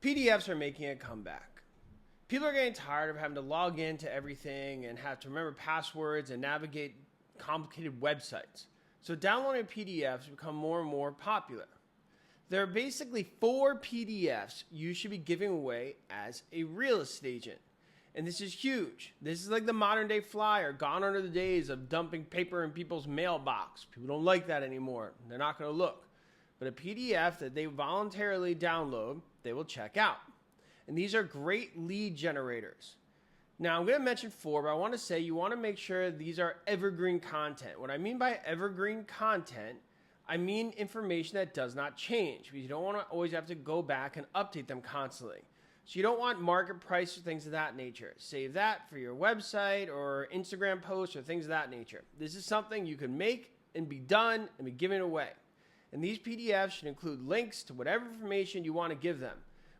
PDFs are making a comeback. People are getting tired of having to log into everything and have to remember passwords and navigate complicated websites. So downloading PDFs become more and more popular. There are basically 4 PDFs you should be giving away as a real estate agent. And this is huge. This is like the modern day flyer. Gone are the days of dumping paper in people's mailbox. People don't like that anymore. They're not going to look. But a PDF that they voluntarily download, they will check out. And these are great lead generators. Now, I'm going to mention 4, but I want to say you want to make sure these are evergreen content. What I mean by evergreen content, I mean information that does not change, because you don't want to always have to go back and update them constantly. So you don't want market price or things of that nature. Save that for your website or Instagram posts or things of that nature. This is something you can make and be done and be given away. And these PDFs should include links to whatever information you want to give them,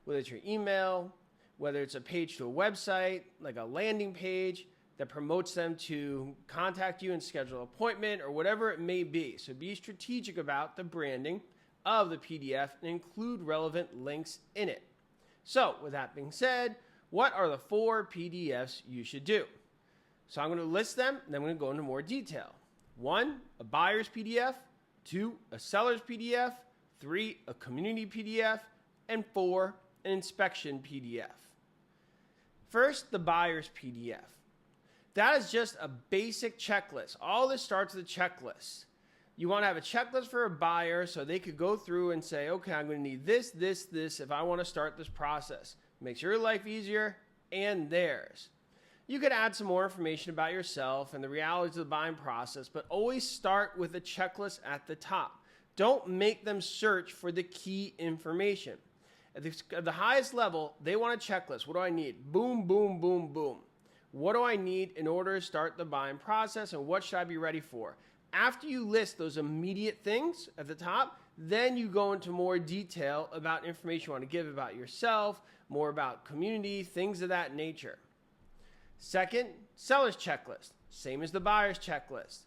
whether it's your email, whether it's a page to a website, like a landing page that promotes them to contact you and schedule an appointment or whatever it may be. So be strategic about the branding of the PDF and include relevant links in it. So with that being said, what are the 4 PDFs you should do? So I'm going to list them and then I'm going to go into more detail. 1, a buyer's PDF. 2, a seller's PDF. 3, a community PDF. And 4, an inspection PDF. First, the buyer's PDF. That is just a basic checklist. All this starts with a checklist. You want to have a checklist for a buyer so they could go through and say, okay, I'm going to need this, this, this if I want to start this process. Makes your life easier and theirs. You could add some more information about yourself and the realities of the buying process, but always start with a checklist at the top. Don't make them search for the key information. At the highest level, they want a checklist. What do I need? Boom, boom, boom, boom. What do I need in order to start the buying process, and what should I be ready for? After you list those immediate things at the top, then you go into more detail about information you want to give about yourself, more about community, things of that nature. Second, seller's checklist. Same as the buyer's checklist.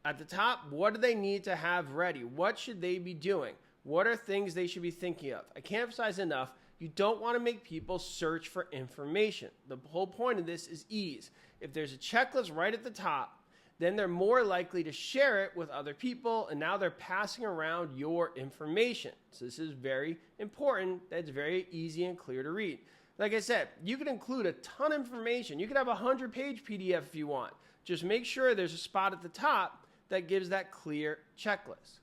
At the top, what do they need to have ready? What should they be doing? What are things they should be thinking of? I can't emphasize enough, you don't want to make people search for information. The whole point of this is ease. If there's a checklist right at the top, then they're more likely to share it with other people, and now they're passing around your information. So this is very important. That's very easy and clear to read. Like I said, you can include a ton of information. You can have a 100-page PDF if you want. Just make sure there's a spot at the top that gives that clear checklist.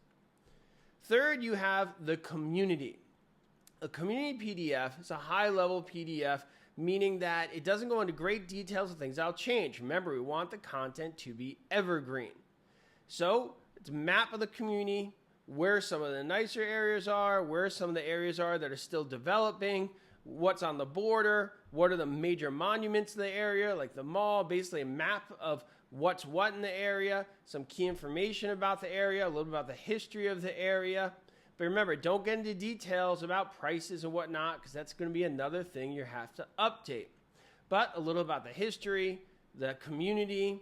Third, you have the community. A community PDF is a high-level PDF, meaning that it doesn't go into great details of things that'll change. Remember, we want the content to be evergreen. So it's a map of the community, where some of the nicer areas are, where some of the areas are that are still developing, what's on the border, what are the major monuments in the area, like the mall, basically a map of what's what in the area, some key information about the area, a little bit about the history of the area. But remember, don't get into details about prices and whatnot, because that's going to be another thing you have to update. But a little about the history, the community,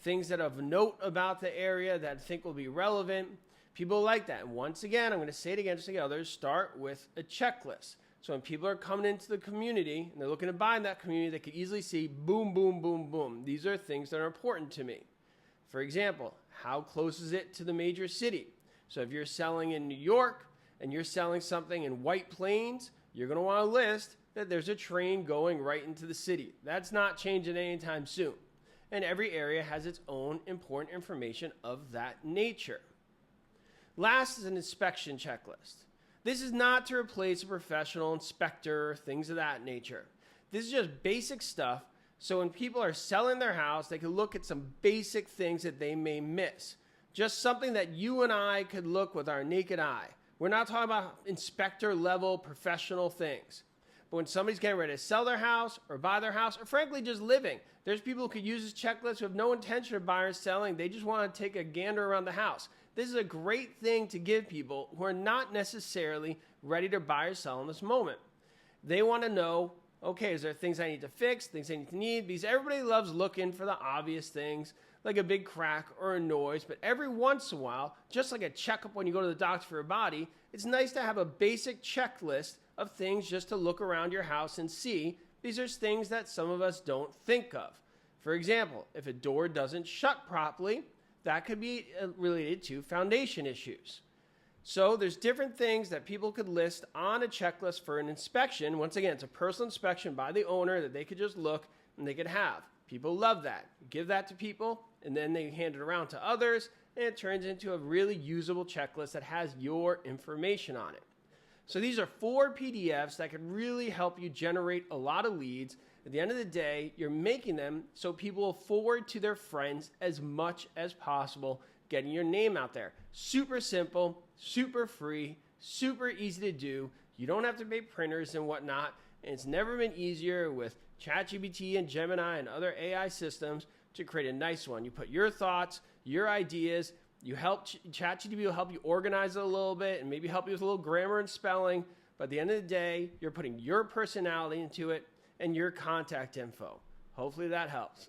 things that are of note about the area that I think will be relevant. People like that. And once again, I'm going to say it again just like others, start with a checklist. So when people are coming into the community and they're looking to buy in that community, they can easily see boom, boom, boom, boom. These are things that are important to me. For example, how close is it to the major city? So if you're selling in New York and you're selling something in White Plains, you're going to want to list that there's a train going right into the city. That's not changing anytime soon. And every area has its own important information of that nature. Last is an inspection checklist. This is not to replace a professional inspector or things of that nature. This is just basic stuff, so when people are selling their house, they can look at some basic things that they may miss. Just something that you and I could look with our naked eye. We're not talking about inspector level professional things. But when somebody's getting ready to sell their house or buy their house, or frankly just living, there's people who could use this checklist who have no intention of buying or selling. They just want to take a gander around the house. This is a great thing to give people who are not necessarily ready to buy or sell in this moment. They want to know, okay, is there things I need to fix, things I need, because everybody loves looking for the obvious things, like a big crack or a noise, but every once in a while, just like a checkup when you go to the doctor for your body, it's nice to have a basic checklist of things just to look around your house and see. These are things that some of us don't think of. For example, if a door doesn't shut properly, that could be related to foundation issues. So there's different things that people could list on a checklist for an inspection. Once again, it's a personal inspection by the owner that they could just look and they could have. People love that. You give that to people, and then they hand it around to others, and it turns into a really usable checklist that has your information on it. So these are 4 PDFs that could really help you generate a lot of leads. At the end of the day, you're making them so people will forward to their friends as much as possible, getting your name out there. Super simple, super free, super easy to do. You don't have to pay printers and whatnot. And it's never been easier with ChatGPT and Gemini and other AI systems to create a nice one. You put your thoughts, your ideas, you help ChatGPT will help you organize it a little bit and maybe help you with a little grammar and spelling. But at the end of the day, you're putting your personality into it and your contact info. Hopefully that helps.